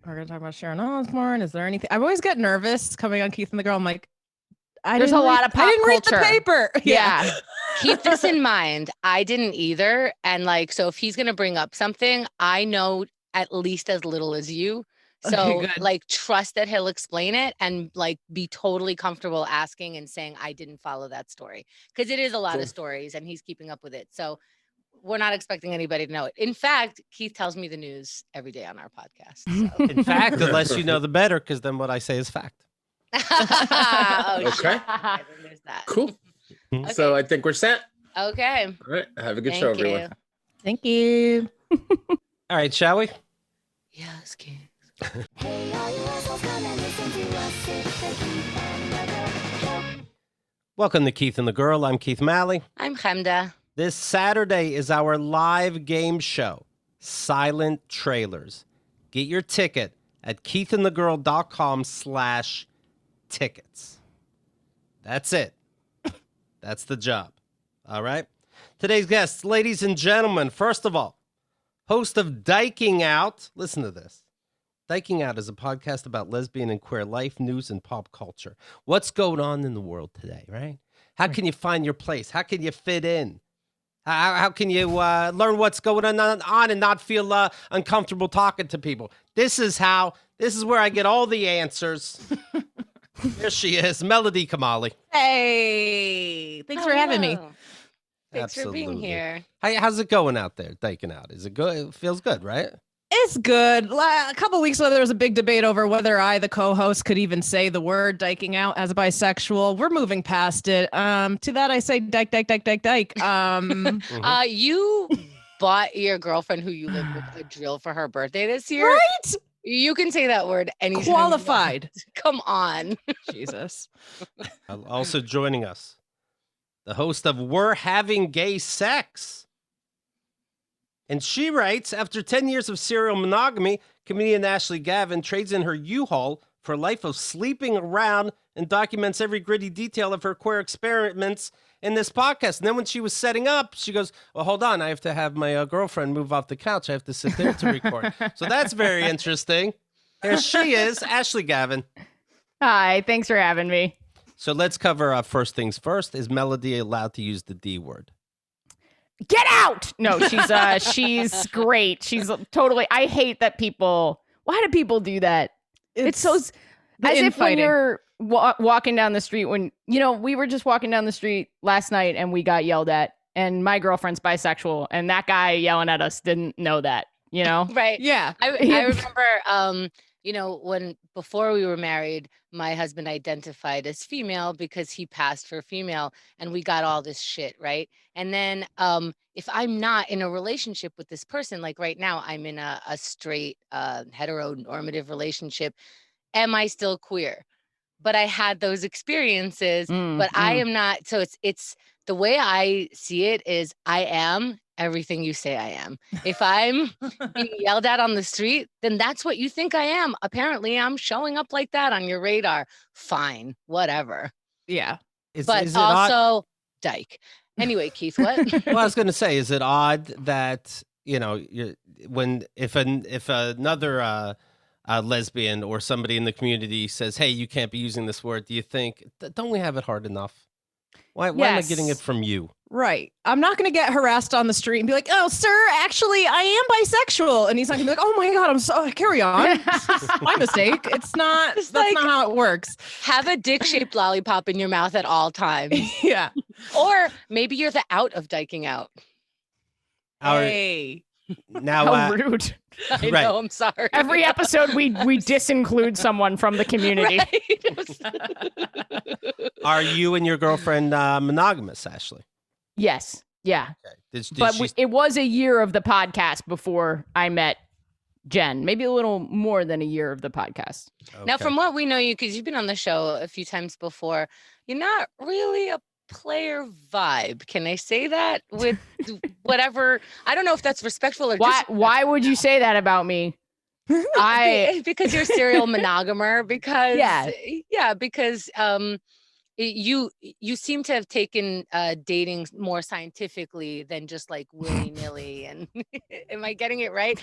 we're going to talk about Sharon Osbourne. Is there anything? I always get nervous coming on Keith and the Girl. I'm like, There's a lot of pop I didn't culture. read the paper. Yeah. Keep this in mind. I didn't either. And like, so if he's going to bring up something, I know at least as little as you. So Okay, like, trust that he'll explain it and like be totally comfortable asking and saying, I didn't follow that story. Because it is a lot of stories and he's keeping up with it. So we're not expecting anybody to know it. In fact, Keith tells me the news every day on our podcast. So. In fact, the less you know, the better, because then what I say is fact. Oh, Okay. There's that. Cool. Okay. So I think we're set. Okay. All right. Have a good Thank show, you. everyone. Thank you. All right, shall we? Yes, Keith. Welcome to Keith and the Girl. I'm Keith Malley. I'm Chemda. This Saturday is our live game show, Silent Trailers. Get your ticket at keithandthegirl.com/tickets. That's it. That's the job. All right. Today's guests, ladies and gentlemen, first of all, host of Dyking Out. Listen to this. Dyking Out is a podcast about lesbian and queer life, news, and pop culture. What's going on in the world today, right? How can you find your place? How can you fit in? How can you learn what's going on and not feel uncomfortable talking to people? This is where I get all the answers. Here she is, Melody Kamali. Hey, thanks for having me. Thanks for being here. How's it going out there, Dyking Out? Is it good? It feels good, right? It's good. A couple weeks ago, there was a big debate over whether I, the co-host, could even say the word dyking out as a bisexual. We're moving past it. To that, I say dyke, dyke, dyke, dyke, dyke. You bought your girlfriend who you live with a drill for her birthday this year. Right? You can say that word anytime. Qualified. Come on. Jesus. Also joining us, the host of We're Having Gay Sex. And she writes, after 10 years of serial monogamy, comedian Ashley Gavin trades in her U-Haul for a life of sleeping around and documents every gritty detail of her queer experiments in this podcast. And then when she was setting up, she goes, well, hold on. I have to have my girlfriend move off the couch. I have to sit there to record. So that's very interesting. Here she is, Ashley Gavin. Hi, thanks for having me. So let's cover first things first. Is Melody allowed to use the D word? Get out! No, she's great. She's totally. I hate that people. Why do people do that? It's so as if when you're walking down the street. When we were just walking down the street last night and we got yelled at. And my girlfriend's bisexual, and that guy yelling at us didn't know that. Right? Yeah. I remember. When before we were married, my husband identified as female because he passed for female, and we got all this shit, right? And then if I'm not in a relationship with this person, like right now, I'm in a straight heteronormative relationship, am I still queer? But I had those experiences, but I am not. So it's the way I see it is I am everything you say I am. If I'm being yelled at on the street, then that's what you think I am. Apparently, I'm showing up like that on your radar. Fine, whatever. Yeah. But is also dyke. Anyway, Keith, what? Well, I was going to say, is it odd that if another lesbian or somebody in the community says, "Hey, you can't be using this word," do you think, don't we have it hard enough? Why am I getting it from you? Right. I'm not going to get harassed on the street and be like, "Oh, sir, actually, I am bisexual." And he's not going to be like, "Oh my God, I'm so carry on." My mistake. That's not how it works. Have a dick-shaped lollipop in your mouth at all times. Yeah. Or maybe you're the out of dyking out. Hey. Now, how rude. I know, I'm sorry. Every episode we disinclude someone from the community. Right? Are you and your girlfriend monogamous, Ashley? Yes. Yeah. Okay. It was a year of the podcast before I met Jen. Maybe a little more than a year of the podcast. Okay. Now, from what we know you, because you've been on the show a few times before, you're not really a player vibe. Can I say that with whatever? I don't know if that's respectful or why would you say that about me? Because you're a serial monogamer. Because you seem to have taken dating more scientifically than just like willy-nilly. And am I getting it right?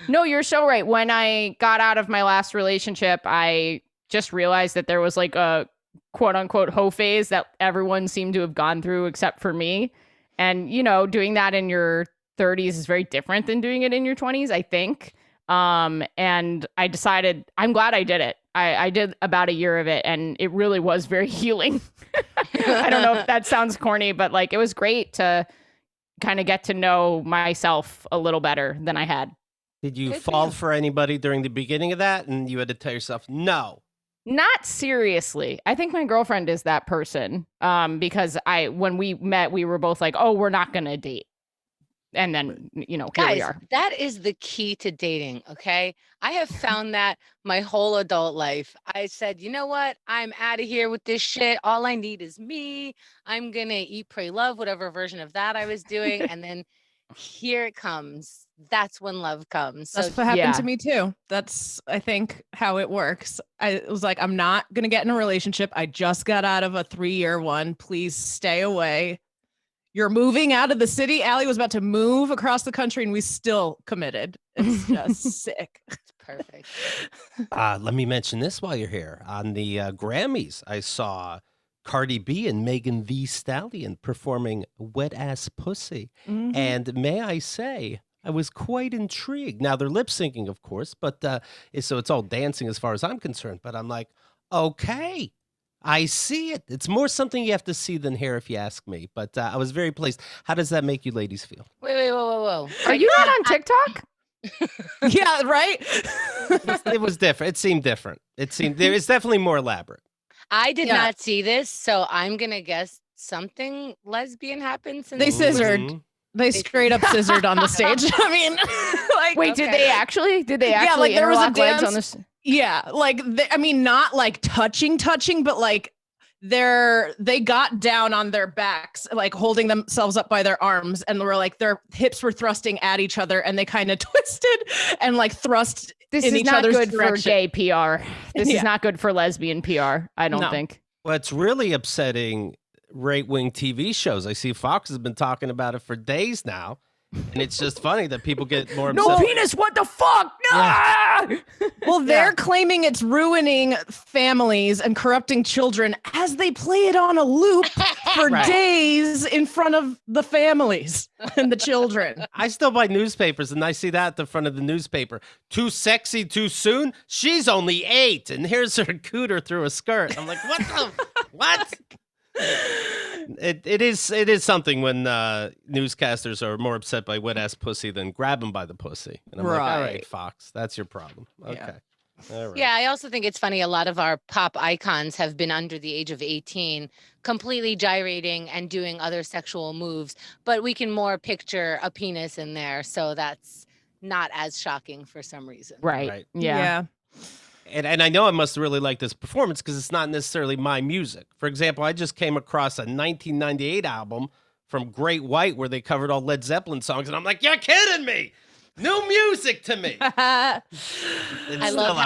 No, you're so right. When I got out of my last relationship, I just realized that there was like a quote unquote hoe phase that everyone seemed to have gone through except for me. And, you know, doing that in your 30s is very different than doing it in your 20s, I think. And I decided, I'm glad I did it. I did about a year of it, and it really was very healing. I don't know if that sounds corny, but like it was great to kind of get to know myself a little better than I had. Did you fall for anybody during the beginning of that, and you had to tell yourself, no? Not seriously. I think my girlfriend is that person, because when we met, we were both like, oh, we're not going to date. And then, you know, here we are. That is the key to dating, okay? I have found that my whole adult life. I said, you know what? I'm out of here with this shit. All I need is me. I'm going to eat, pray, love, whatever version of that I was doing. And then here it comes. That's when love comes. That's what happened to me too. That's, I think, how it works. I was like, I'm not going to get in a relationship. I just got out of a 3-year one. Please stay away. You're moving out of the city. Allie was about to move across the country and we still committed. It's just sick. It's perfect. Let me mention this while you're here. On the Grammys, I saw Cardi B and Megan Thee Stallion performing Wet Ass Pussy. Mm-hmm. And may I say, I was quite intrigued. Now, they're lip syncing, of course, but so it's all dancing as far as I'm concerned. But I'm like, okay. I see it. It's more something you have to see than hear, if you ask me. But I was very pleased. How does that make you ladies feel? Wait, whoa. Are you not on TikTok? Yeah, right? It was different. It seemed different. There is definitely more elaborate. I did not see this, so I'm going to guess something lesbian happened. They scissored. Mm-hmm. They straight up scissored on the stage. I mean, like, wait, did they actually? Yeah, like there was a dance on this. Yeah, like I mean, not like touching, but like they got down on their backs, like holding themselves up by their arms, and were like their hips were thrusting at each other, and they kind of twisted and like thrust this in is each not other's good direction. For gay PR. This is not good for lesbian PR. I don't think. Well, it's really upsetting right-wing TV shows. I see Fox has been talking about it for days now. And it's just funny that people get more upset. No penis, what the fuck? No! Yeah. Well, they're claiming it's ruining families and corrupting children as they play it on a loop for days in front of the families and the children. I still buy newspapers, and I see that at the front of the newspaper. Too sexy, too soon? She's only 8, and here's her cooter through a skirt. I'm like, what the? What? It is something when newscasters are more upset by wet ass pussy than grab them by the pussy. And I'm like, all right, Fox, that's your problem. Okay. Yeah. All right. Yeah, I also think it's funny. A lot of our pop icons have been under the age of 18, completely gyrating and doing other sexual moves, but we can more picture a penis in there. So that's not as shocking for some reason. Right. Yeah. And I know I must really like this performance because it's not necessarily my music. For example, I just came across a 1998 album from Great White where they covered all Led Zeppelin songs, and I'm like, you're kidding me! New music to me. I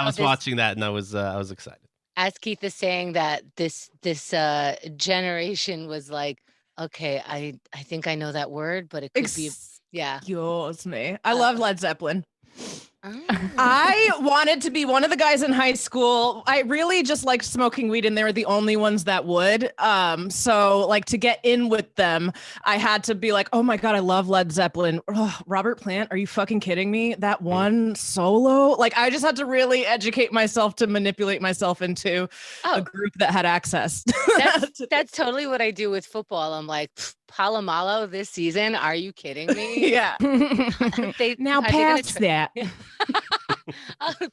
was watching that, and I was excited. As Keith is saying that this generation was like, okay, I think I know that word, but it could be Excuse me. I love Led Zeppelin. I wanted to be one of the guys in high school. I really just liked smoking weed, and they were the only ones that would. So like to get in with them, I had to be like, oh my God, I love Led Zeppelin. Oh, Robert Plant, are you fucking kidding me? That one solo? Like I just had to really educate myself to manipulate myself into a group that had access. That's totally what I do with football. I'm like, Palomalo this season? Are you kidding me? Yeah. Now pass that.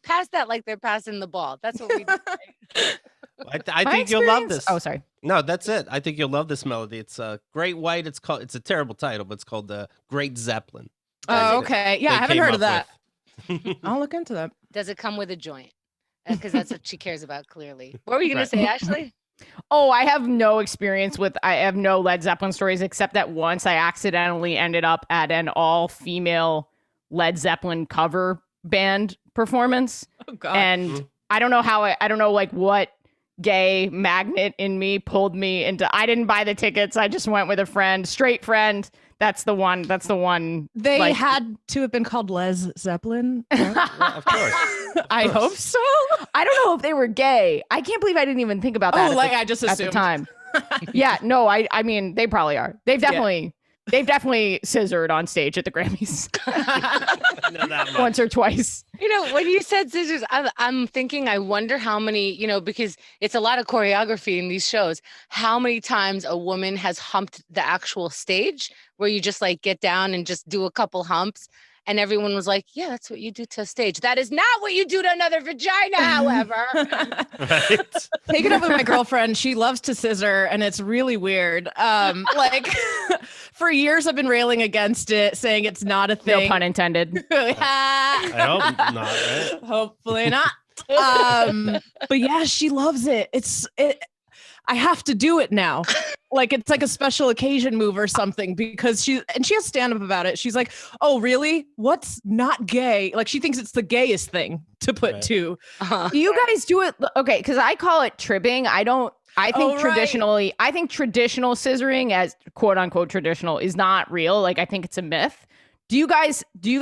Pass that like they're passing the ball. That's what we do. I think you'll love this. Oh, sorry. No, that's it. I think you'll love this melody. It's Great White. It's a terrible title, but it's called Great Zeppelin. Oh, okay. Yeah, I haven't heard of that. I'll look into that. Does it come with a joint? Because that's what she cares about, clearly. What were you going to say, Ashley? Oh, I have no experience I have no Led Zeppelin stories, except that once I accidentally ended up at an all-female Led Zeppelin cover band performance. Oh, God. And I don't know how I don't know like what gay magnet in me pulled me into. I didn't buy the tickets. I just went with a friend, straight friend. That's the one. They had to have been called Les Zeppelin. Well, of course. I hope so. I don't know if they were gay. I can't believe I didn't even think about that. I just assumed. At the time. Yeah, no, I mean, they probably are. They've definitely scissored on stage at the Grammys. Once or twice. When you said scissors, I'm thinking, I wonder how many, because it's a lot of choreography in these shows, how many times a woman has humped the actual stage where you just like get down and just do a couple humps. And everyone was like, yeah, that's what you do to a stage. That is not what you do to another vagina, however. Right. Take it up with my girlfriend. She loves to scissor, and it's really weird. For years, I've been railing against it, saying it's not a thing. No pun intended. I hope not. Right? Hopefully not. But yeah, she loves it. I have to do it now. Like it's like a special occasion move or something because she has stand up about it. She's like, "Oh, really? What's not gay?" Like she thinks it's the gayest thing to put to. Do you guys do it? Okay, because I call it tribbing. I think traditionally, I think traditional scissoring, as quote unquote traditional, is not real. Like I think it's a myth. Do you guys do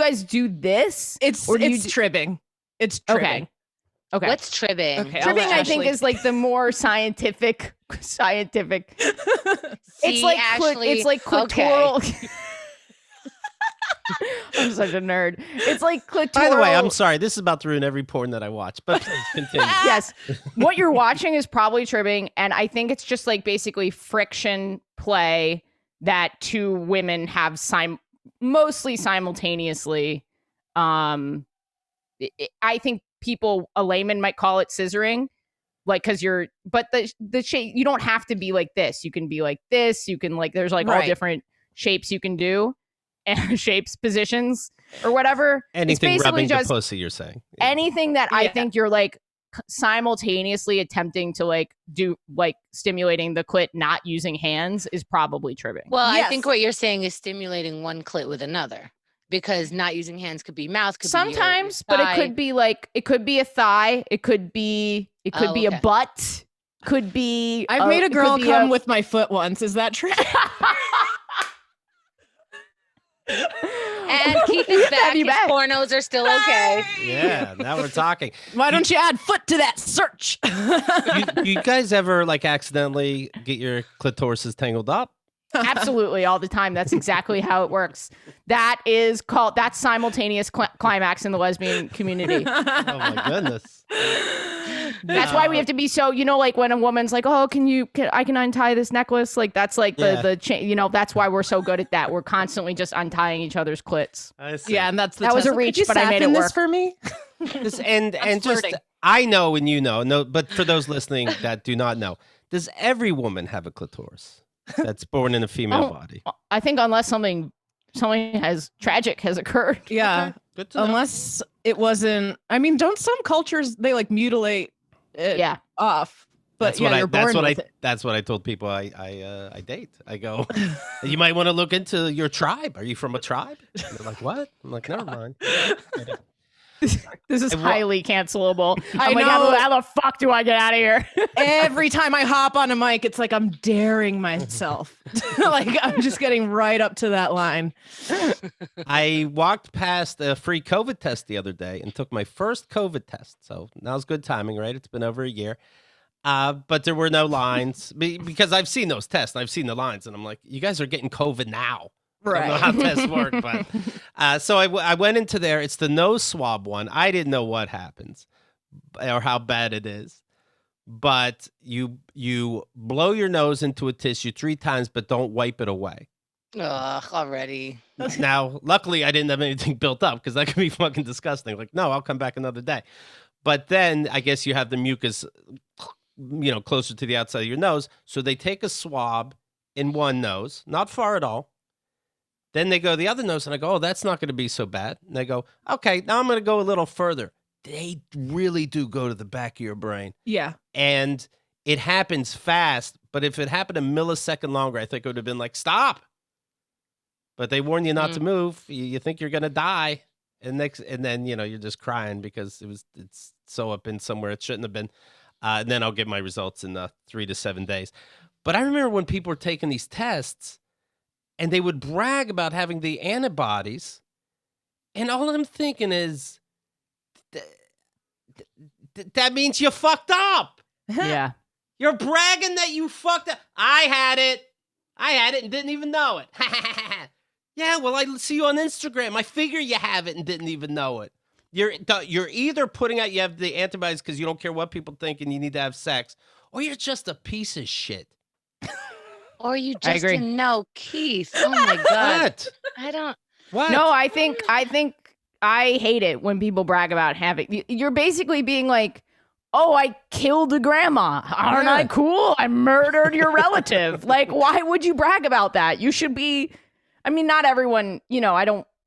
this? It's tribbing. It's tribbing. Okay. What's tribbing? Okay, tribbing, I think, is like the more scientific. See, it's like Ashley, it's like clitoral. Okay. I'm such a nerd. It's like clitoral. By the way, I'm sorry. This is about to ruin every porn that I watch, but please continue. Yes. What you're watching is probably tribbing, and I think it's just like basically friction play that two women have mostly simultaneously. I think a layman might call it scissoring, like because but the shape, you don't have to be like this. You can be like this. You can there's all different shapes you can do. Shapes, positions, or whatever. Anything it's rubbing just the pussy, you're saying. Anything that I think you're like simultaneously attempting to do stimulating the clit not using hands is probably tribbing. Well, yes. I think what you're saying is stimulating one clit with another, because not using hands could be mouth, could sometimes, be but it could be it could be a thigh, it could be a butt, could be. I've made a girl come with my foot once. Is that true? And Keith is back. His pornos are still okay. Yeah, now we're talking. Why don't you add foot to that search? you guys ever accidentally get your clitorises tangled up? Absolutely, all the time. That's exactly how it works. That's simultaneous climax in the lesbian community. Oh my goodness. That's why we have to be so, when a woman's like, "Oh, I can untie this necklace." That's the chain, that's why we're so good at that. We're constantly just untying each other's clits. I see. Yeah, and that was a reach, but I made it work this for me. And just I know and no, but for those listening that do not know, does every woman have a clitoris that's born in a female body? I think unless something tragic has occurred. Yeah. Okay. Good to know. Unless it wasn't. I mean, don't some cultures they mutilate it off? But you're born with it. That's what I told people I date. I go, you might want to look into your tribe. Are you from a tribe? And they're like, what? I'm like, never mind. This is highly cancelable. I know. How the fuck do I get out of here? Every time I hop on a mic, it's like I'm daring myself. I'm just getting right up to that line. I walked past a free COVID test the other day and took my first COVID test. So now's good timing, right? It's been over a year. But there were no lines because I've seen those tests. I've seen the lines and I'm like, you guys are getting COVID now. Right. I don't know how tests work, but so I went into there. It's the nose swab one. I didn't know what happens or how bad it is, but you blow your nose into a tissue 3 times, but don't wipe it away. Ugh, already. Now, luckily, I didn't have anything built up because that could be fucking disgusting. Like, no, I'll come back another day. But then I guess you have the mucus, closer to the outside of your nose. So they take a swab in one nose, not far at all. Then they go the other nose, and I go, oh, that's not going to be so bad. And they go, okay, now I'm going to go a little further. They really do go to the back of your brain. Yeah. And it happens fast, but if it happened a millisecond longer, I think it would have been like, stop. But they warn you not to move. You think you're going to die. And then, you're just crying because it's so up in somewhere it shouldn't have been. And then I'll get my results in 3 to 7 days. But I remember when people were taking these tests and they would brag about having the antibodies. And all I'm thinking is, that means you fucked up. Yeah. You're bragging that you fucked up. I had it and didn't even know it. Yeah, well, I see you on Instagram. I figure you have it and didn't even know it. You're either putting out you have the antibodies because you don't care what people think and you need to have sex, or you're just a piece of shit. Or you just didn't know, Keith. Oh my God. What? I don't. What? No, I think I hate it when people brag about having. You're basically being like, oh, I killed a grandma. Aren't I cool? I murdered your relative. Like, why would you brag about that? You should be. I mean, not everyone.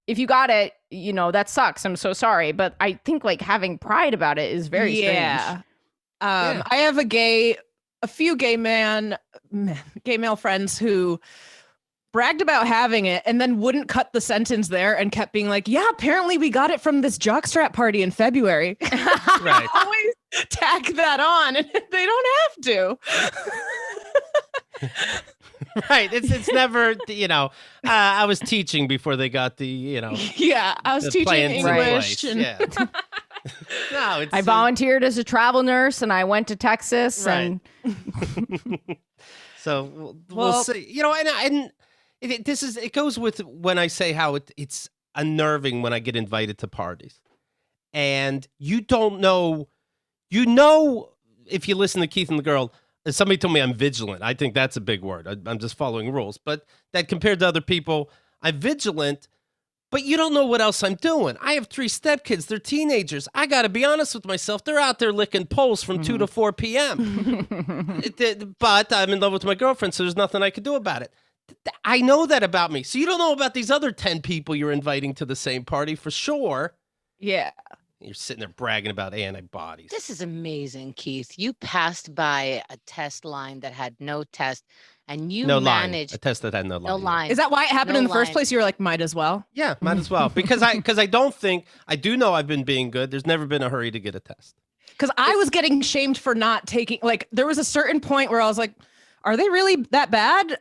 If you got it, that sucks. I'm so sorry, but I think like having pride about it is very strange. I have a few gay male friends who bragged about having it and then wouldn't cut the sentence there and kept being like, yeah, apparently we got it from this jockstrap party in February. Right. Always tack that on and they don't have to. Right. It's never, I was teaching before they got the, Yeah, I was teaching English. Yeah. No, I volunteered as a travel nurse and I went to Texas. Right. And so we'll see. And it goes with when I say how it's unnerving when I get invited to parties. And you don't know, if you listen to Keith and the Girl, somebody told me I'm vigilant. I think that's a big word. I'm just following rules. But that compared to other people, I'm vigilant, but you don't know what else I'm doing. I have 3 stepkids. They're teenagers. I got to be honest with myself. They're out there licking poles from 2 to 4 p.m. But I'm in love with my girlfriend, so there's nothing I can do about it. I know that about me. So you don't know about these other 10 people you're inviting to the same party for sure. Yeah. You're sitting there bragging about antibodies. This is amazing, Keith. You passed by a test line that had no test, and you managed a test that had no line. No line. Is that why it happened in the first place? You were like, might as well. Yeah, might as well. Because I don't think, I do know I've been being good. There's never been a hurry to get a test. Because I was getting shamed for not taking, like, there was a certain point where I was like, are they really that bad?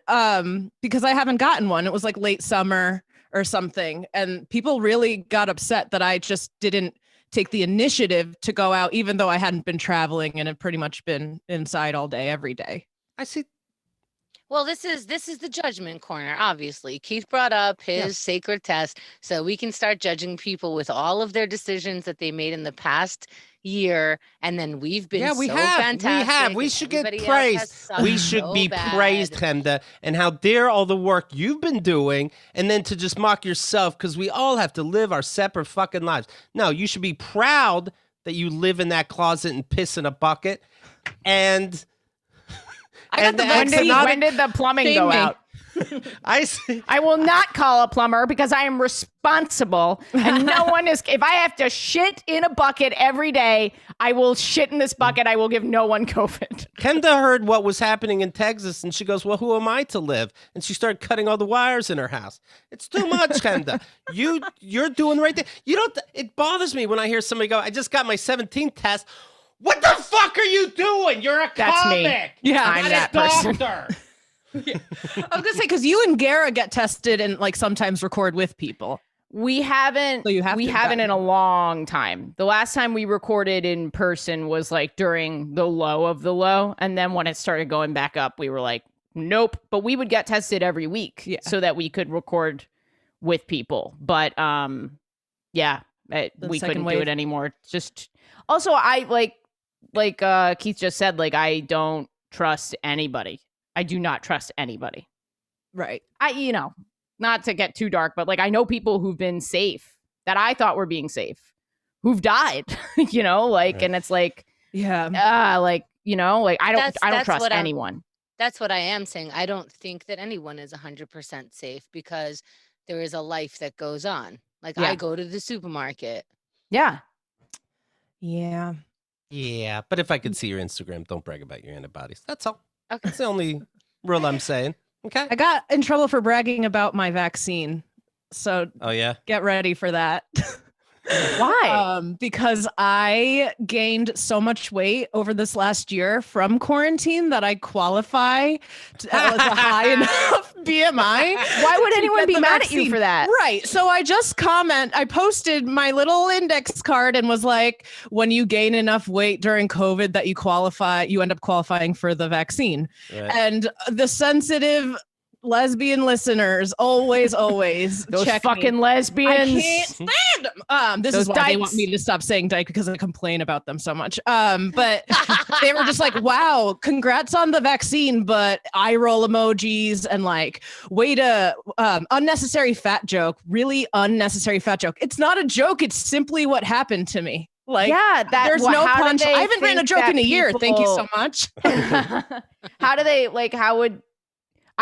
Because I haven't gotten one. It was like late summer or something. And people really got upset that I just didn't take the initiative to go out, even though I hadn't been traveling and had pretty much been inside all day, every day. I see. Well, this is the judgment corner, obviously. Keith brought up his sacred test, so we can start judging people with all of their decisions that they made in the past year, and then we've been fantastic. We have. We should get praised. We should be praised, Hemda, and how dare all the work you've been doing, and then to just mock yourself, because we all have to live our separate fucking lives. No, you should be proud that you live in that closet and piss in a bucket, and... when did the plumbing go out? I will not call a plumber because I am responsible, and no one is. If I have to shit in a bucket every day, I will shit in this bucket. I will give no one COVID. Kenda heard what was happening in Texas, and she goes, "Well, who am I to live?" And she started cutting all the wires in her house. It's too much, Kenda. You're doing the right thing. You don't. It bothers me when I hear somebody go, "I just got my 17th test." What the fuck are you doing? You're a That's comic. Me. Yeah, I'm that person. Yeah. I was gonna say, because you and Gara get tested and like sometimes record with people. We haven't. So we haven't in a long time. The last time we recorded in person was like during the low of the low, and then when it started going back up, we were like, nope. But we would get tested every week so that we could record with people. But we couldn't do it anymore. Just also, I like Keith just said, like, I don't trust anybody. I do not trust anybody. Right. Not to get too dark, but like, I know people who've been safe that I thought were being safe, who've died, right. And it's like, I don't trust anyone. That's what I am saying. I don't think that anyone is 100% safe because there is a life that goes on. Like I go to the supermarket. Yeah. Yeah. Yeah, but if I could see your Instagram, don't brag about your antibodies. That's all. Okay. That's the only rule I'm saying. Okay. I got in trouble for bragging about my vaccine. So get ready for that. Why? Because I gained so much weight over this last year from quarantine that I qualify as a high enough BMI. Why would anyone be mad at you for that? Right. So I posted my little index card and was like, when you gain enough weight during COVID that you end up qualifying for the vaccine. Right. And the sensitive lesbian listeners always those check fucking lesbians. I can't stand them. This is why they want me to stop saying dyke, because I complain about them so much. But they were just like, wow, congrats on the vaccine, but eye roll emojis and like, way to unnecessary fat joke, really unnecessary fat joke. It's not a joke. It's simply what happened to me. Like, yeah, there's no punch. I haven't written a joke in a year. Thank you so much. How do they like, I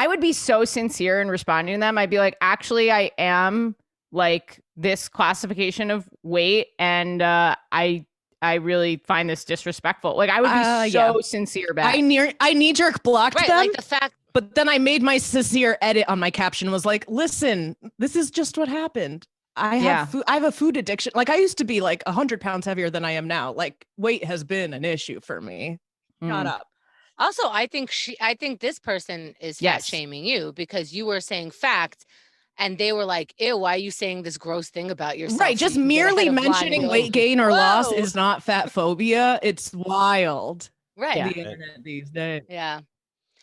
would be so sincere in responding to them. I'd be like, actually, I am like this classification of weight, and I really find this disrespectful. Like, I would be so sincere back. I knee-jerk blocked them. Like the fact, but then I made my sincere edit on my caption, was like, listen, this is just what happened. I have a food addiction. Like, I used to be like 100 pounds heavier than I am now. Like, weight has been an issue for me. Shut up. Also, I think this person is fat shaming you because you were saying facts and they were like, ew, why are you saying this gross thing about yourself? Right. Just merely mentioning weight gain or loss is not fat phobia. It's wild. Right. The internet these days. Yeah.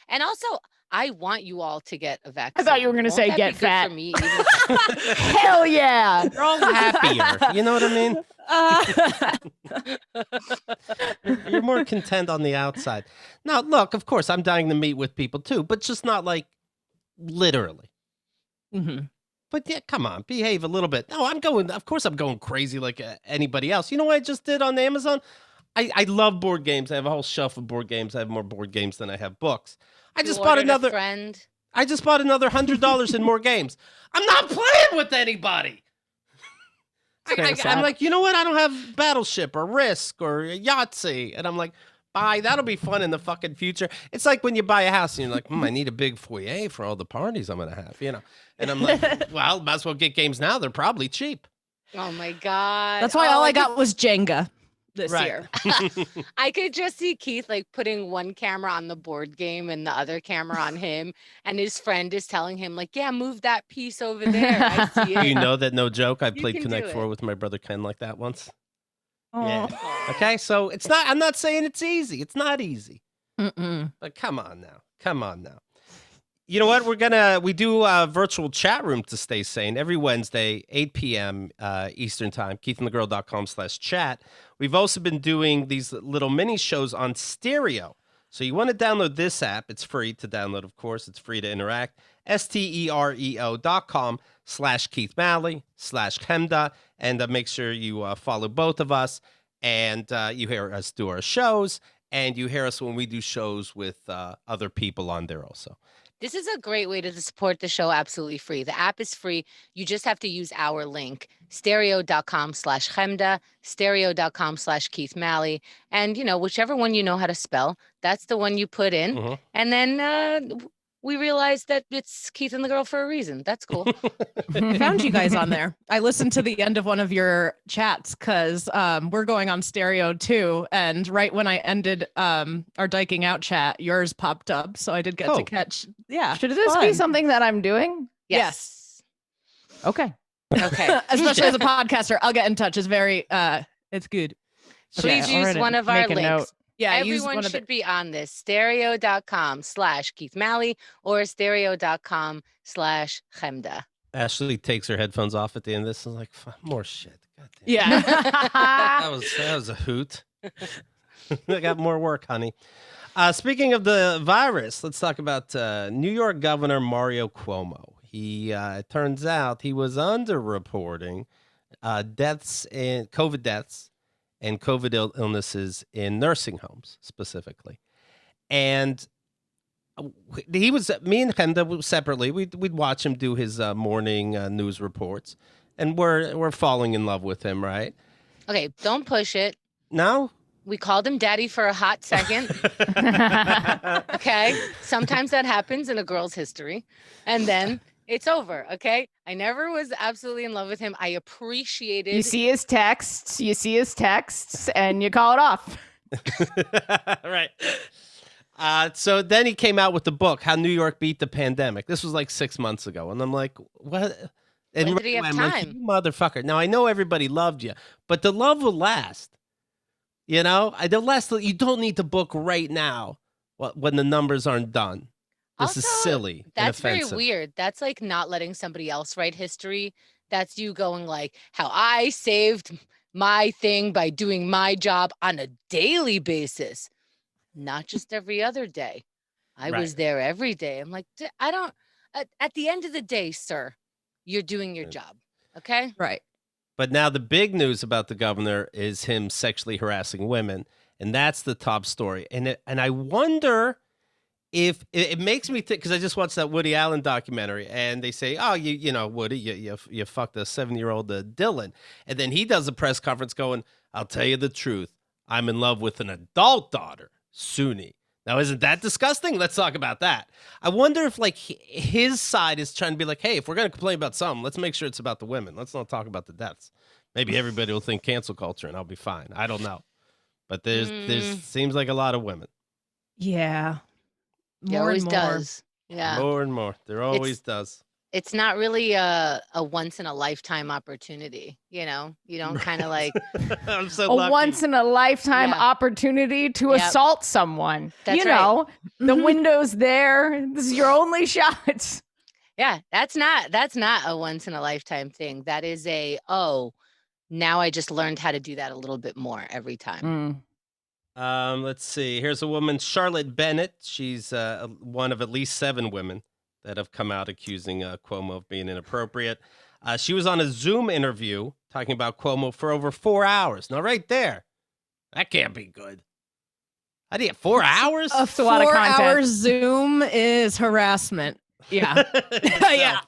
And also, I want you all to get a vaccine. I thought you were going to say get fat. For me, Hell yeah. You're all happier. You know what I mean? You're more content on the outside. Now, look, of course, I'm dying to meet with people too, but just not like literally. Mm-hmm. But yeah, come on, behave a little bit. No, of course I'm going crazy like anybody else. You know what I just did on Amazon? I love board games. I have a whole shelf of board games. I have more board games than I have books. I just bought another $100 in more games. I'm not playing with anybody. I'm like, you know what? I don't have Battleship or Risk or Yahtzee. And I'm like, bye. That'll be fun in the fucking future. It's like when you buy a house and you're like, I need a big foyer for all the parties I'm going to have, you know? And I'm like, well, might as well get games now. They're probably cheap. Oh my God. That's why all I got was Jenga this year. I could just see Keith like putting one camera on the board game and the other camera on him, and his friend is telling him like, yeah, move that piece over there. I see it. You know that, no joke, I played Connect 4 with my brother Ken like that once. Yeah. Okay, so I'm not saying it's easy. It's not easy. But come on now. You know what? We do a virtual chat room to stay sane every Wednesday, 8 p.m. Eastern time, keithandthegirl.com/chat. We've also been doing these little mini shows on stereo. So you want to download this app. It's free to download, of course. It's free to interact. stereo.com/KeithMalley/Chemda. And make sure you follow both of us. And you hear us do our shows. And you hear us when we do shows with other people on there also. This is a great way to support the show absolutely free. The app is free. You just have to use our link, stereo.com/Chemda, stereo.com/KeithMalley. And, whichever one you know how to spell, that's the one you put in. Mm-hmm. And then we realized that it's Keith and the Girl for a reason. That's cool. I found you guys on there. I listened to the end of one of your chats because we're going on stereo too. And right when I ended our Dyking Out chat, yours popped up. So I did get to catch. Yeah. Should this be something that I'm doing? Yes. Okay. Especially as a podcaster, I'll get in touch. It's very, it's good. Please use one of our links. Note. Yeah, everyone should be on this. Stereo.com/KeithMalley or stereo.com/Chemda. Ashley takes her headphones off at the end of this and is like, more shit. God damn. Yeah. that was a hoot. I got more work, honey. Speaking of the virus, let's talk about New York Governor Mario Cuomo. It turns out he was underreporting COVID deaths and COVID illnesses in nursing homes specifically. And me and Chemda separately, we'd watch him do his morning news reports, and we're falling in love with him, right? Okay, don't push it. No? We called him daddy for a hot second. Okay, sometimes that happens in a girl's history. And then It's over. Okay. I never was absolutely in love with him. I appreciated. You see his texts, and you call it off. Right. So then he came out with the book, How New York Beat the Pandemic. This was like 6 months ago. And I'm like, what? And when did he have time? Like, you motherfucker. Now, I know everybody loved you, but the love will last. You know, you don't need the book right now when the numbers aren't done. This is silly. That's very weird. That's like not letting somebody else write history. That's you going like, how I saved my thing by doing my job on a daily basis, not just every other day. I was there every day. I'm like, I don't, at the end of the day, sir, you're doing your job. Okay. Right. But now the big news about the governor is him sexually harassing women. And that's the top story. And I wonder if it makes me think, because I just watched that Woody Allen documentary, and they say, oh, you know, Woody, you fucked a 7-year-old Dylan. And then he does a press conference going, I'll tell you the truth. I'm in love with an adult daughter, Suni. Now, isn't that disgusting? Let's talk about that. I wonder if, like, his side is trying to be like, hey, if we're going to complain about something, let's make sure it's about the women. Let's not talk about the deaths. Maybe everybody will think cancel culture, and I'll be fine. I don't know. But there's seems like a lot of women. Yeah. It always does. Yeah. More and more. There always does. It's not really a once in a lifetime opportunity. You know, you don't kind of like I'm so lucky. Once in a lifetime opportony to assault someone. That's right. The window's there. This is your only shot. Yeah, that's not a once in a lifetime thing. That is now I just learned how to do that a little bit more every time. Let's see. Here's a woman, Charlotte Bennett. She's one of at least 7 women that have come out accusing Cuomo of being inappropriate. She was on a Zoom interview talking about Cuomo for over 4 hours. Now, right there, that can't be good. How do you get 4 hours? A lot of content. 4 hours Zoom is harassment. Yeah. Yeah.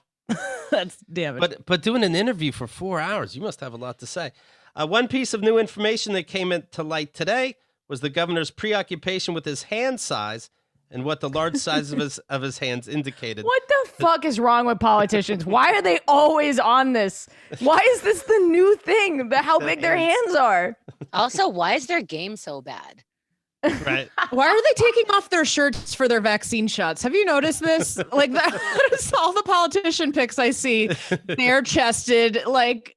That's damage. But doing an interview for 4 hours, you must have a lot to say. One piece of new information that came into light today was the governor's preoccupation with his hand size and what the large size of his hands indicated. What the fuck is wrong with politicians? Why are they always on this? Why is this the new thing? How big their hands are? Also, why is their game so bad? Right. Why are they taking off their shirts for their vaccine shots? Have you noticed this? Like that's all the politician pics I see, bare chested, like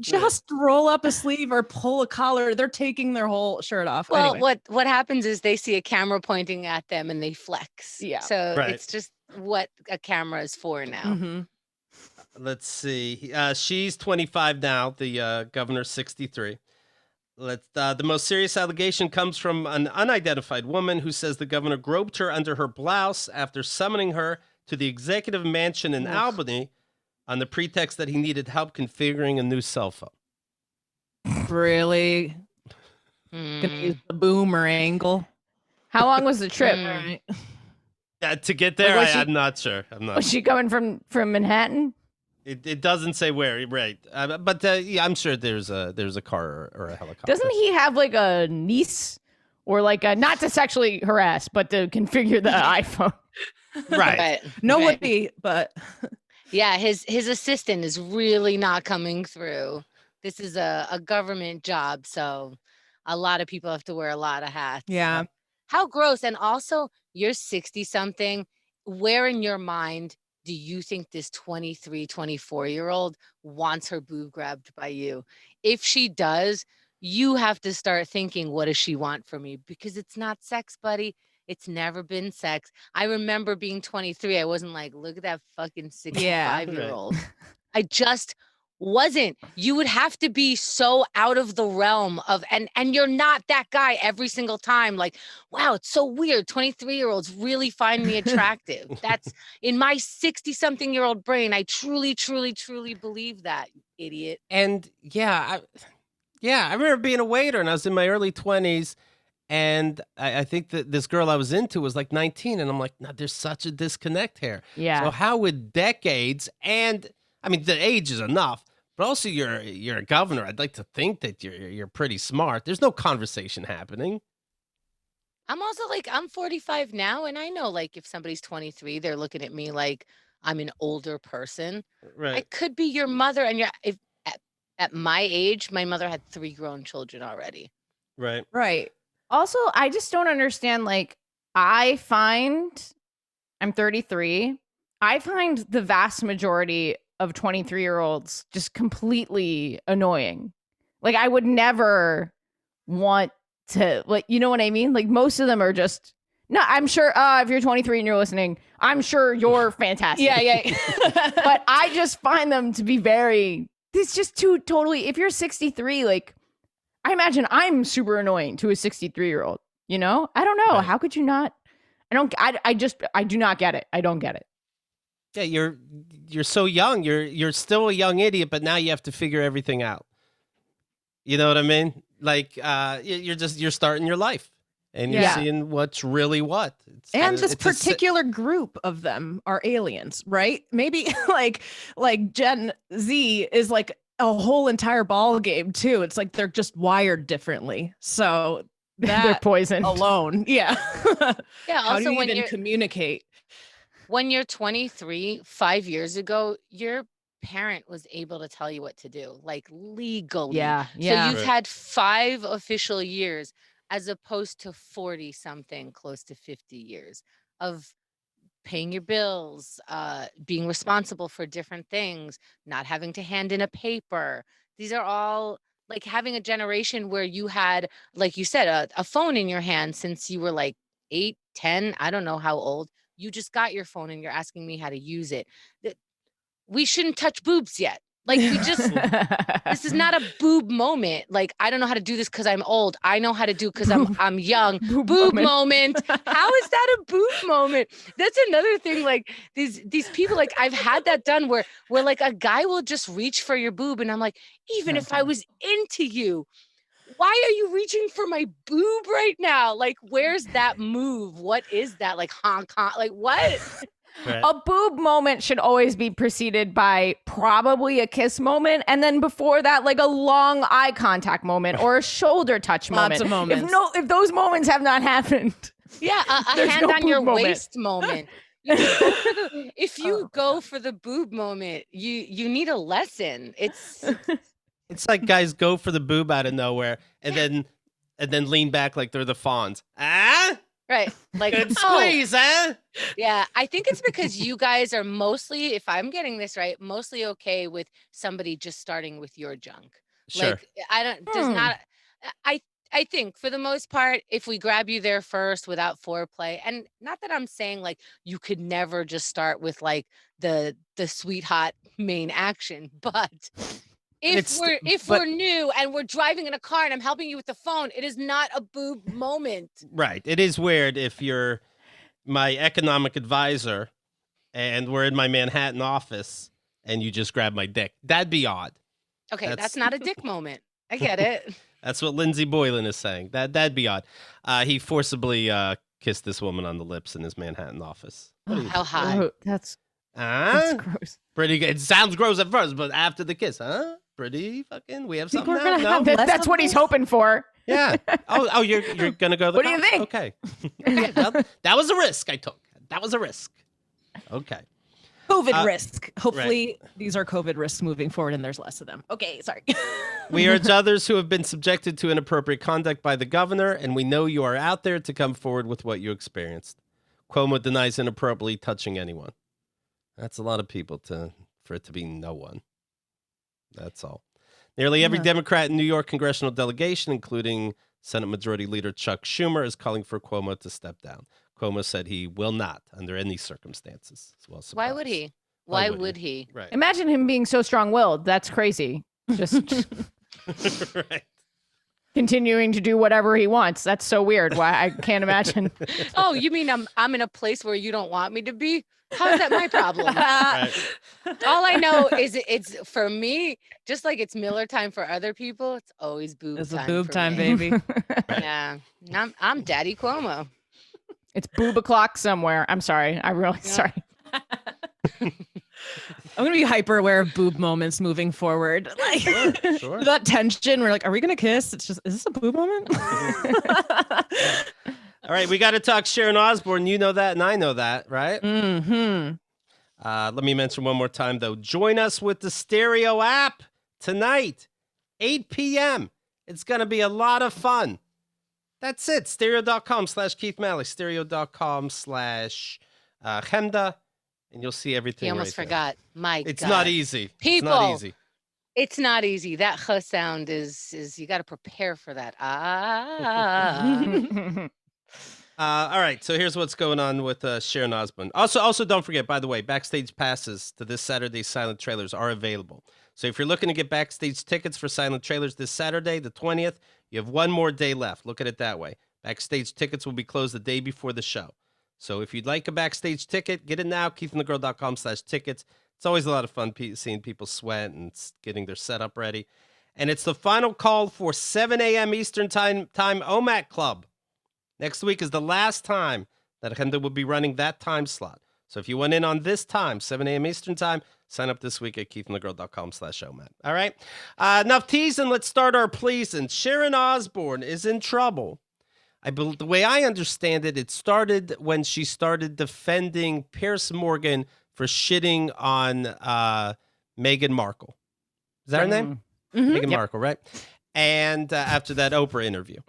just roll up a sleeve or pull a collar. They're taking their whole shirt off. Well, anyway. What happens is they see a camera pointing at them and they flex. Yeah. So it's just what a camera is for now. Mm-hmm. Let's see. She's 25 now. The governor's 63. The most serious allegation comes from an unidentified woman who says the governor groped her under her blouse after summoning her to the executive mansion in Albany on the pretext that he needed help configuring a new cell phone. Really? Gonna use the boomer angle. How long was the trip? To get there, I'm not sure. Was she coming from Manhattan? It doesn't say where, right? But I'm sure there's a car or a helicopter. Doesn't he have like a niece or like not to sexually harass, but to configure the iPhone? Right. Nobody, but yeah, his assistant is really not coming through. This is a government job, so a lot of people have to wear a lot of hats. Yeah. How gross. And also, you're 60-something. Where in your mind do you think this 23, 24-year-old wants her boob grabbed by you? If she does, you have to start thinking, what does she want from me? Because it's not sex, buddy. It's never been sex. I remember being 23. I wasn't like, look at that fucking 65-year-old. I just wasn't. You would have to be so out of the realm of, and you're not that guy every single time. Like, wow, it's so weird. 23-year-olds really find me attractive. That's in my 60-something-year-old brain. I truly, truly, truly believe that, idiot. And I remember being a waiter and I was in my early 20s. And I think that this girl I was into was like 19. And I'm like, no, there's such a disconnect here. Yeah. So how would decades, and I mean, the age is enough, but also you're a governor. I'd like to think that you're pretty smart. There's no conversation happening. I'm also like, I'm 45 now. And I know like if somebody's 23, they're looking at me like I'm an older person. Right. I could be your mother, and at my age, my mother had 3 grown children already. Right. Also, I just don't understand. Like, I'm 33. I find the vast majority of 23-year-olds just completely annoying. Like, I would never want to, like, you know what I mean? Like, most of them are just, no, I'm sure if you're 23 and you're listening, I'm sure you're fantastic. Yeah. But I just find them to be it's just too totally, if you're 63, like, I imagine I'm super annoying to a 63-year-old, you know? I don't know. Right. How could you not? I do not get it. I don't get it. Yeah, you're so young. You're still a young idiot, but now you have to figure everything out. You know what I mean? Like, you're starting your life, and you're seeing what's really what. This particular group of them are aliens, right? Maybe like Gen Z is like a whole entire ball game too. It's like they're just wired differently. So they're poisoned alone. Yeah. Yeah. How Also, do you even communicate? When you're 23, 5 years ago, your parent was able to tell you what to do, like legally. Yeah. So you've had 5 official years as opposed to 40 something, close to 50 years of paying your bills, being responsible for different things, not having to hand in a paper. These are all like having a generation where you had, like you said, a phone in your hand since you were like 8, 10, I don't know how old. You just got your phone and you're asking me how to use it. We shouldn't touch boobs yet. Like, this is not a boob moment. Like, I don't know how to do this because I'm old. I know how to do because I'm young. Boob moment. How is that a boob moment? That's another thing. Like, these people, like, I've had that done where like a guy will just reach for your boob, and I'm like, even if I was into you, why are you reaching for my boob right now? Like, where's that move? What is that? Like, honk, honk, like what? Right. A boob moment should always be preceded by probably a kiss moment. And then before that, like a long eye contact moment or a shoulder touch moment. Lots of moments. If those moments have not happened. Yeah, a hand on your waist moment. If you go for the boob moment, you need a lesson. It's like guys go for the boob out of nowhere and then lean back like they're the fawns. Ah? Right. Like, good squeeze, huh? Yeah. I think it's because you guys are mostly, if I'm getting this right, mostly okay with somebody just starting with your junk. Sure. Like, I think for the most part, if we grab you there first without foreplay, and not that I'm saying like you could never just start with like the sweet hot main action, but if we're new and we're driving in a car and I'm helping you with the phone, it is not a boob moment. Right. It is weird if you're my economic advisor and we're in my Manhattan office and you just grab my dick. That'd be odd. Okay, that's not a dick moment. I get it. That's what Lindsay Boylan is saying. That'd be odd. He forcibly kissed this woman on the lips in his Manhattan office. How hot? That's gross. Pretty good. It sounds gross at first, but after the kiss, huh? Pretty fucking. We have something now. No? That's what he's hoping for. Yeah. Oh, you're gonna go. What do you think? Okay. Well, that was a risk I took. That was a risk. Okay. COVID risk. Hopefully, these are COVID risks moving forward, and there's less of them. Okay, sorry. We urge others who have been subjected to inappropriate conduct by the governor, and we know you are out there to come forward with what you experienced. Cuomo denies inappropriately touching anyone. That's a lot of people for it to be no one. That's all. Nearly every Democrat in New York congressional delegation, including Senate Majority Leader Chuck Schumer, is calling for Cuomo to step down. Cuomo said he will not, under any circumstances. Well, why would he? Why would he? Right. Imagine him being so strong-willed. That's crazy. Just right. Continuing to do whatever he wants. That's so weird. Why I can't imagine. Oh, you mean I'm in a place where you don't want me to be? How is that my problem? Right. All I know is it's for me, just like it's Miller time for other people, it's always boob time. It's a boob time, me. baby. Yeah. I'm Daddy Cuomo. It's boob o'clock somewhere. I'm sorry. I'm really sorry. I'm gonna be hyper aware of boob moments moving forward. Like sure. That tension. We're like, are we gonna kiss? It's just, is this a boob moment? All right, we got to talk Sharon Osbourne. You know that, and I know that, right? Mm-hmm. Let me mention one more time, though. Join us with the Stereo app tonight, 8 p.m. It's going to be a lot of fun. That's it. Stereo.com/Keith Malley. Stereo.com/Chemda. And you'll see everything. He almost forgot. My God. It's not easy. People. It's not easy. It's not easy. That H sound is you got to prepare for that. Ah. All right, so here's what's going on with Sharon Osbourne. Also, don't forget, by the way, backstage passes to this Saturday's Silent Trailers are available. So if you're looking to get backstage tickets for Silent Trailers this Saturday, the 20th, you have one more day left. Look at it that way. Backstage tickets will be closed the day before the show. So if you'd like a backstage ticket, get it now, keithandthegirl.com/tickets. It's always a lot of fun seeing people sweat and getting their setup ready. And it's the final call for 7 a.m. Eastern time OMAC Club. Next week is the last time that Chemda will be running that time slot. So if you went in on this time, 7 a.m. Eastern time, sign up this week at keithandthegirl.com/OMAC. All right? Enough teasing. Let's start our pleasing. Sharon Osbourne is in trouble. The way I understand it, it started when she started defending Piers Morgan for shitting on Meghan Markle. Is that her name? Mm-hmm. Meghan Markle, right? And after that Oprah interview.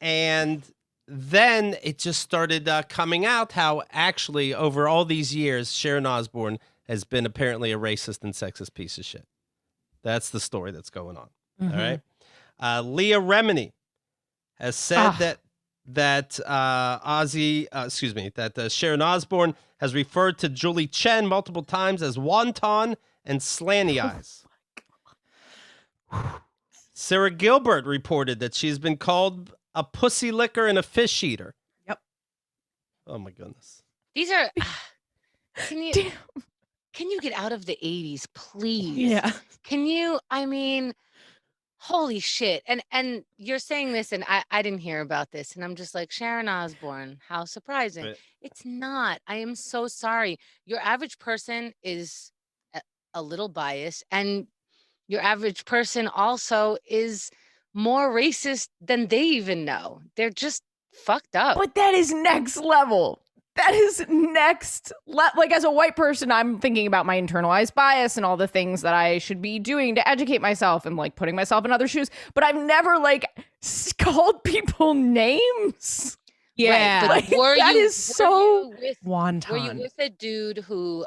And then it just started coming out how actually over all these years, Sharon Osbourne has been apparently a racist and sexist piece of shit. That's the story that's going on. All right. Leah Remini has said that Sharon Osbourne has referred to Julie Chen multiple times as wonton and slanty eyes. Sarah Gilbert reported that she's been called a pussy licker and a fish eater. Yep. Oh my goodness. These are. Can you get out of the 80s, please? Yeah. Can you? I mean, holy shit. And you're saying this, and I didn't hear about this, and I'm just like, Sharon Osbourne, how surprising. Right. It's not. I am so sorry. Your average person is a little biased, and your average person also is more racist than they even know. They're just fucked up. But that is next level. That is next like, as a white person, I'm thinking about my internalized bias and all the things that I should be doing to educate myself and like putting myself in other shoes. But I've never like called people names. Yeah. Right, but that is so wonton. Were you with a dude who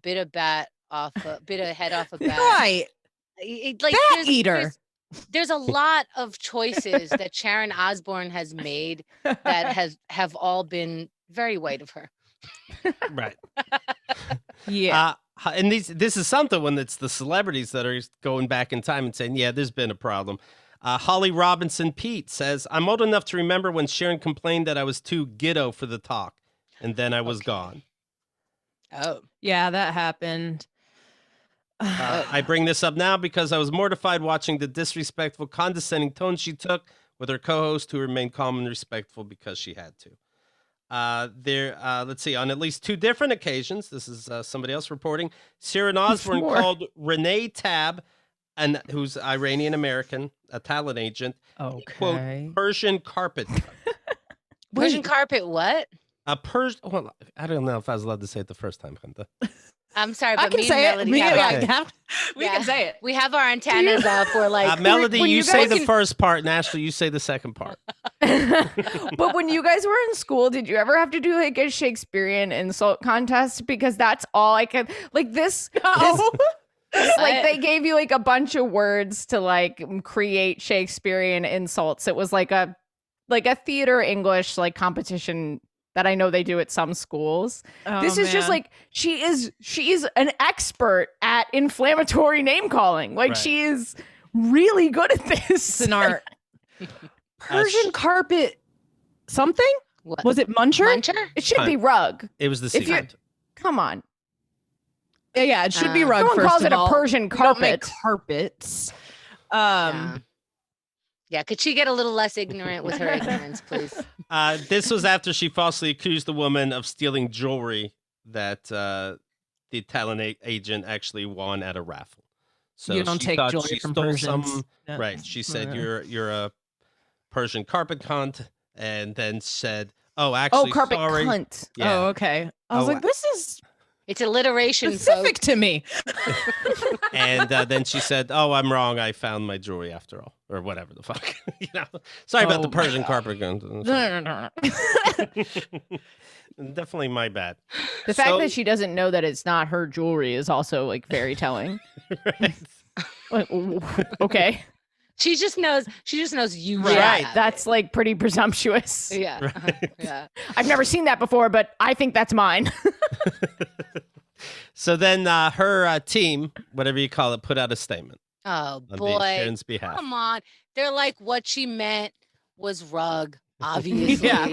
bit a head off a bat? Right. Like bat eater. There's a lot of choices that Sharon Osbourne has made that have all been very white of her. Right. Yeah. And this is something when it's the celebrities that are going back in time and saying, yeah, there's been a problem. Holly Robinson Pete says, I'm old enough to remember when Sharon complained that I was too ghetto for the talk, and then I was gone. Oh. Yeah, that happened. I bring this up now because I was mortified watching the disrespectful, condescending tone she took with her co-host, who remained calm and respectful because she had to. Let's see, on at least two different occasions, this is somebody else reporting, Sharon Osbourne called Renee Tab, who's Iranian-American, a talent agent, quote, Persian carpet. Persian carpet what? Well, I don't know if I was allowed to say it the first time, Chemda. I'm sorry, but I can say it. We can say it. We have our antennas up. We're like, Melody, you say the first part, and Ashley, you say the second part. But when you guys were in school, did you ever have to do like a Shakespearean insult contest? Because that's all I could like this. Like they gave you like a bunch of words to like create Shakespearean insults. It was like a theater English like competition that I know they do at some schools. This is just like she is an expert at inflammatory name calling. Like she is really good at this. It's an art. Persian carpet something? What? Was it Muncher? It should be rug. It was the second. Come on. Yeah, it should be rug. Someone calls it a Persian carpet. We don't make carpets. Yeah, could she get a little less ignorant with her ignorance, please? This was after she falsely accused the woman of stealing jewelry that the talent agent actually won at a raffle. So you don't take jewelry from Persians. Right. She said you're a Persian carpet cunt, and then said, "Oh, actually, carpet sorry." cunt. Yeah. Oh, okay. I was like, this is It's alliteration. Specific to me. And then she said, "Oh, I'm wrong. I found my jewelry after all," or whatever the fuck. Sorry about the Persian carpet gun. Definitely my bad. The fact that she doesn't know that it's not her jewelry is also like very telling. Right. Like, okay. She just knows you. Right. That's like pretty presumptuous. Yeah. Right. Yeah. I've never seen that before, but I think that's mine. So then her team, whatever you call it, put out a statement. Oh on boy. Sharon's behalf. Come on. They're like, what she meant was rug, obviously. Yeah.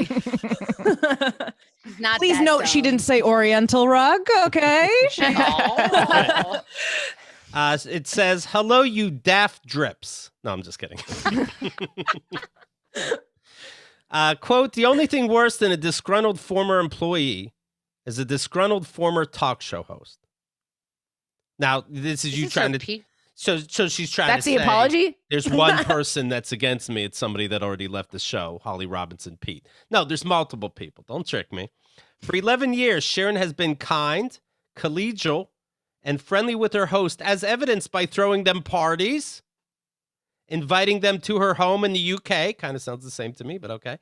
Not Please that note she dumb. didn't say Oriental rug. Okay. Oh. It says, "Hello, you daft drips." No, I'm just kidding. Quote, "The only thing worse than a disgruntled former employee is a disgruntled former talk show host." Now, this is you trying to... So she's trying That's to the say, apology? there's one person that's against me. It's somebody that already left the show, Holly Robinson Pete. No, there's multiple people. Don't trick me. For 11 years, Sharon has been kind, collegial, and friendly with her host, as evidenced by throwing them parties, inviting them to her home in the UK. Kind of sounds the same to me, but okay.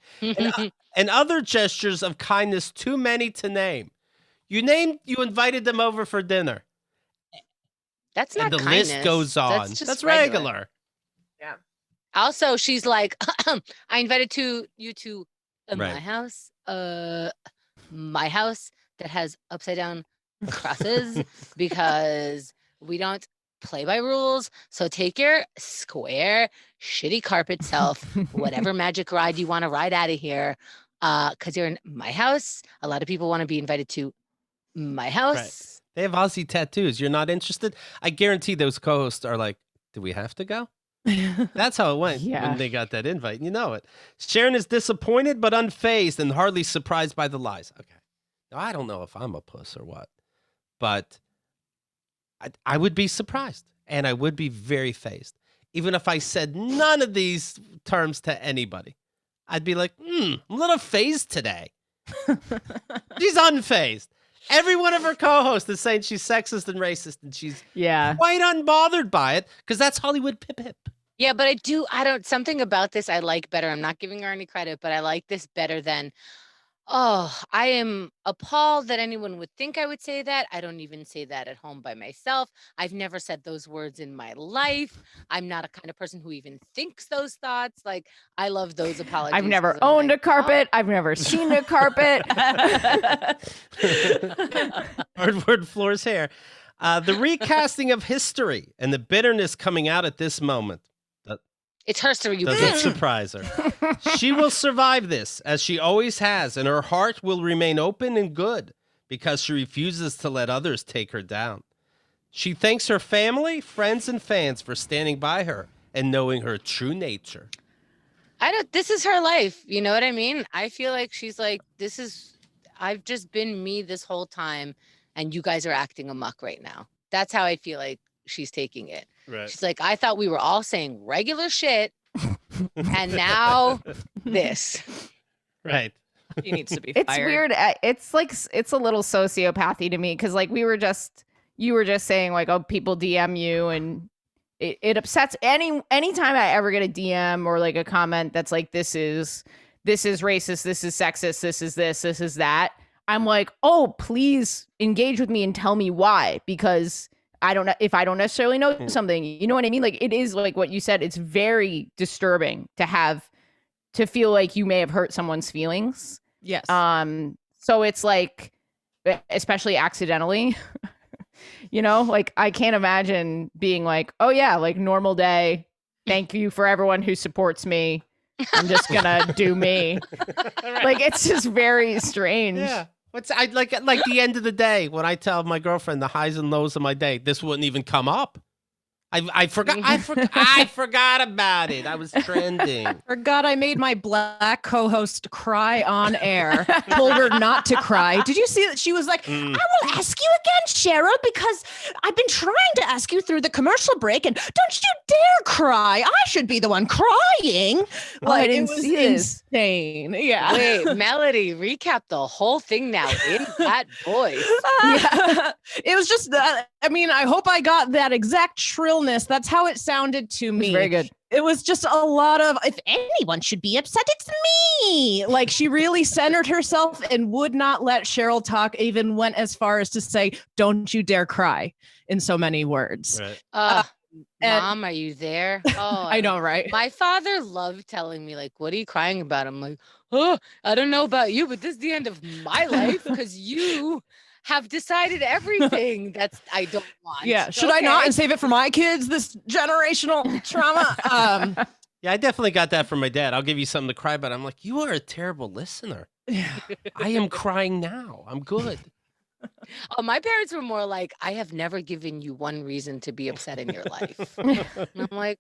And other gestures of kindness too many to name. You invited them over for dinner. That's not and the kindness. list goes on. That's just That's regular. Yeah. Also, she's like, I invited you to Right. my house that has upside down crosses because we don't play by rules. So take your square, shitty carpet self, whatever magic ride you want to ride out of here. Because you're in my house. A lot of people want to be invited to my house. Right. They have Aussie tattoos. You're not interested? I guarantee those co-hosts are like, do we have to go? That's how it went when they got that invite. You know it. Sharon is disappointed but unfazed and hardly surprised by the lies. Okay. Now, I don't know if I'm a puss or what, but I would be surprised and I would be very fazed. Even if I said none of these terms to anybody, I'd be like, I'm a little phased today. She's unfazed. Every one of her co-hosts is saying she's sexist and racist, and she's quite unbothered by it because that's Hollywood pip. Yeah, but something about this I like better. I'm not giving her any credit, but I like this better than, I am appalled that anyone would think I would say that. I don't even say that at home by myself. I've never said those words in my life. I'm not a kind of person who even thinks those thoughts. Like, I love those apologies. I've never owned a carpet. I've never seen a carpet. Hardwood floors hair. The recasting of history and the bitterness coming out at this moment. It's her story. Doesn't surprise her. She will survive this, as she always has, and her heart will remain open and good because she refuses to let others take her down. She thanks her family, friends, and fans for standing by her and knowing her true nature. This is her life. You know what I mean? I feel like she's like, I've just been me this whole time, and you guys are acting amok right now. That's how I feel like she's taking it. Right. She's like, I thought we were all saying regular shit, and now this. Right. He needs to be It's fired. weird. It's like, it's a little sociopathy to me because like you were just saying like, oh, people DM you and it upsets anytime I ever get a DM or like a comment that's like, this is racist, this is sexist, this is that. I'm like, oh, please engage with me and tell me why, because I don't know if I don't necessarily know something, you know what I mean? Like, it is like what you said. It's very disturbing to feel like you may have hurt someone's feelings. Yes. So it's like, especially accidentally, you know, like I can't imagine being like, oh yeah, like normal day. Thank you for everyone who supports me. I'm just gonna do me. Like, it's just very strange. Yeah. I like the end of the day when I tell my girlfriend the highs and lows of my day, this wouldn't even come up. I forgot about it. I was trending. Forgot I made my black co-host cry on air. Told her not to cry. Did you see that? She was like, I will ask you again, Cheryl, because I've been trying to ask you through the commercial break, and don't you dare cry. I should be the one crying. Like, it was insane. Yeah. Wait, Melody, recap the whole thing now in that voice. Yeah. It was just that. I mean, I hope I got that exact shrillness. That's how it sounded to me. Very good. It was just a lot of, if anyone should be upset, it's me. Like, she really centered herself and would not let Cheryl talk, even went as far as to say, don't you dare cry, in so many words. Right. Mom, are you there? Oh, I know, right? My father loved telling me, like, what are you crying about? I'm like, oh, I don't know about you, but this is the end of my life because you have decided everything that's I don't want. Yeah. Should I not and save it for my kids, this generational trauma? Yeah, I definitely got that from my dad. I'll give you something to cry about. I'm like, you are a terrible listener. Yeah. I am crying now. I'm good. Oh, my parents were more like, I have never given you one reason to be upset in your life. And I'm like,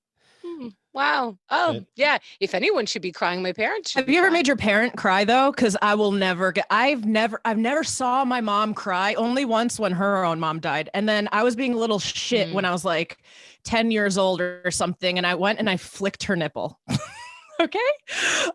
wow. Oh, yeah. If anyone should be crying, my parents should. Have you ever made your parent cry though? Because I will never get. I've never saw my mom cry. Only once when her own mom died, and then I was being a little shit when I was like 10 years old or something, and I went and I flicked her nipple. Okay.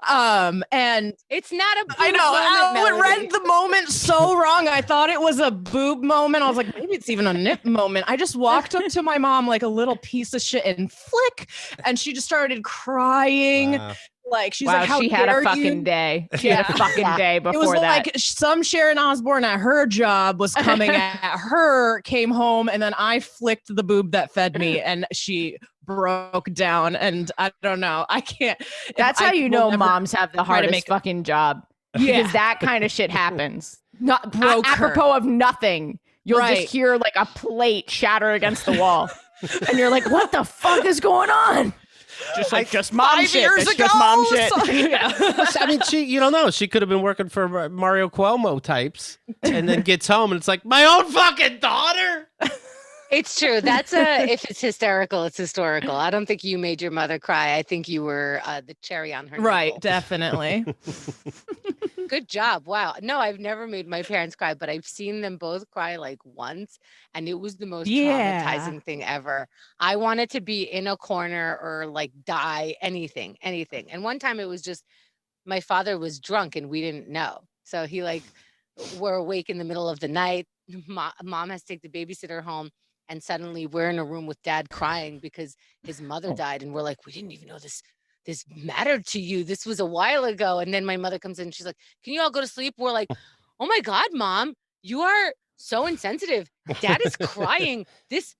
And it's not a boob I know moment, I read the moment so wrong. I thought it was a boob moment. I was like, maybe it's even a nip moment. I just walked up to my mom like a little piece of shit and flick, and she just started crying. Wow. Like she's like, how she had dare a fucking you? day. She had a fucking day before It was that. like some Sharon Osbourne at her job was coming at her, came home, and then I flicked the boob that fed me, and she broke down. And I don't know. I can't. That's how you know moms have the hardest fucking job. Yeah. Because that kind of shit happens. Not Broke apropos of nothing. You'll just hear like a plate shatter against the wall. And you're like, what the fuck is going on? Just mom shit. Years That's ago, just mom shit. I mean, you don't know. She could have been working for Mario Cuomo types and then gets home and it's like, my own fucking daughter. It's true. That's if it's hysterical, it's historical. I don't think you made your mother cry. I think you were the cherry on her Right, nipple. definitely. Good job. Wow. No, I've never made my parents cry, but I've seen them both cry like once, and it was the most traumatizing thing ever. I wanted to be in a corner or like die, anything. And one time it was just my father was drunk and we didn't know. So he like, we're awake in the middle of the night. Mom has to take the babysitter home. And suddenly we're in a room with dad crying because his mother died. And we're like, we didn't even know this mattered to you. This was a while ago. And then my mother comes in and she's like, can you all go to sleep? We're like, oh my God, Mom, you are so insensitive. Dad is crying. This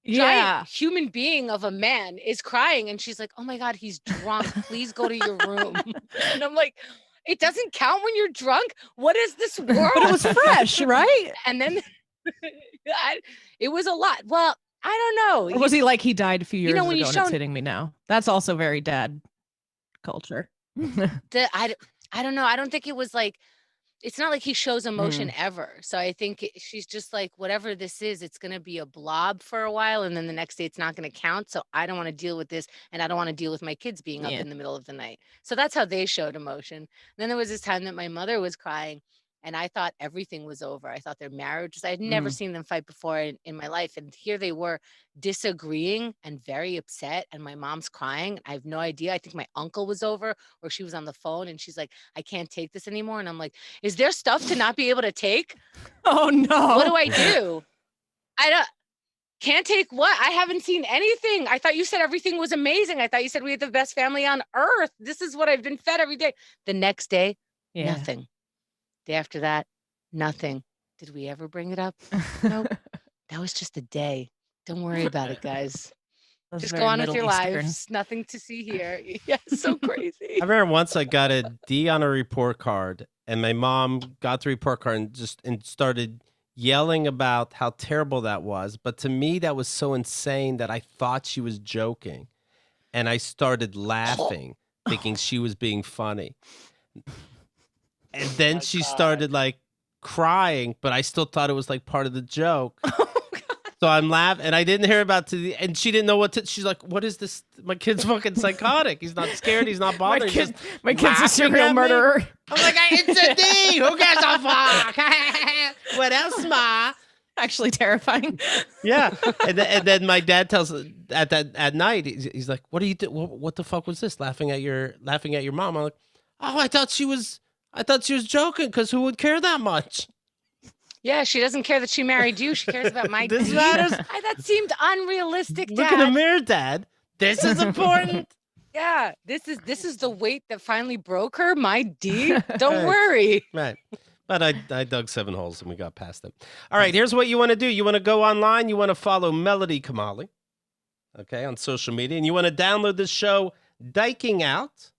giant human being of a man is crying. And she's like, oh my God, he's drunk. Please go to your room. And I'm like, it doesn't count when you're drunk. What is this world? But it was fresh, right? And then it was a lot. Well, I don't know. Or was he like he died a few years ago and it's hitting me now? That's also very dad culture. I don't know. I don't think it was like, it's not like he shows emotion ever. So I think she's just like, whatever this is, it's going to be a blob for a while. And then the next day it's not going to count. So I don't want to deal with this. And I don't want to deal with my kids being up in the middle of the night. So that's how they showed emotion. And then there was this time that my mother was crying. And I thought everything was over. I thought their marriage was, I had never seen them fight before in my life. And here they were disagreeing and very upset. And my mom's crying. I have no idea. I think my uncle was over or she was on the phone and she's like, I can't take this anymore. And I'm like, is there stuff to not be able to take? Oh no. What do I do? Can't take what? I haven't seen anything. I thought you said everything was amazing. I thought you said we had the best family on earth. This is what I've been fed every day. The next day, nothing. Day after that, nothing. Did we ever bring it up? Nope. That was just a day. Don't worry about it, guys. Just go on with your lives. Nothing to see here. Yeah, so crazy. I remember once I got a D on a report card, and my mom got the report card and started yelling about how terrible that was. But to me, that was so insane that I thought she was joking, and I started laughing, thinking she was being funny. And then she started like crying, but I still thought it was like part of the joke. So I'm laughing, and I didn't hear about and she didn't know what to. She's like, "What is this? My kid's fucking psychotic. He's not scared. He's not bothered. My kid's a serial murderer." I'm like, "It's a D. Who gives a fuck? What else, ma?" Actually terrifying. Yeah, and then my dad tells at night, he's like, "What are you do? What the fuck was this? Laughing at your mom?" I'm like, "Oh, I thought she was joking, because who would care that much?" Yeah, she doesn't care that she married you. She cares about my This D. matters. That seemed unrealistic, Dad. Look in the mirror, Dad. This is important. Yeah, this is the weight that finally broke her. My D. Don't worry. Right. But I dug 7 holes and we got past them. All right, here's what you want to do. You want to go online. You want to follow Melody Kamali, okay, on social media. And you want to download this show, Dyking Out.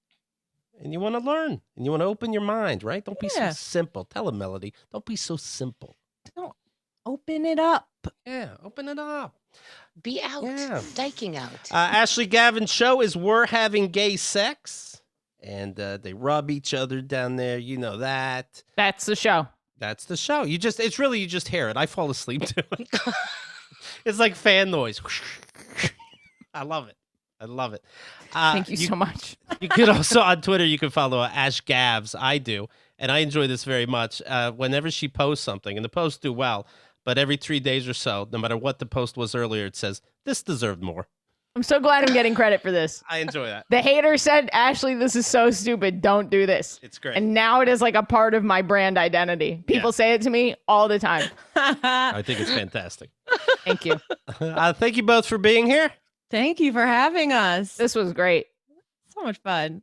And you want to learn. And you want to open your mind, right? Don't be so simple. Tell her, Melody. Don't be so simple. Don't open it up. Yeah, open it up. Be out. Yeah. Dyking out. Ashley Gavin's show is We're Having Gay Sex. And they rub each other down there. You know that. That's the show. That's the show. You just hear it. I fall asleep to it. It's like fan noise. I love it. I love it. Thank you so much. You could also, on Twitter, you can follow Ash Gavs. I do. And I enjoy this very much. Whenever she posts something, and the posts do well, but every 3 days or so, no matter what the post was earlier, it says, "This deserved more." I'm so glad I'm getting credit for this. I enjoy that. The hater said, "Ashley, this is so stupid. Don't do this." It's great. And now it is like a part of my brand identity. People say it to me all the time. I think it's fantastic. Thank you. Thank you both for being here. Thank you for having us. This was great. So much fun.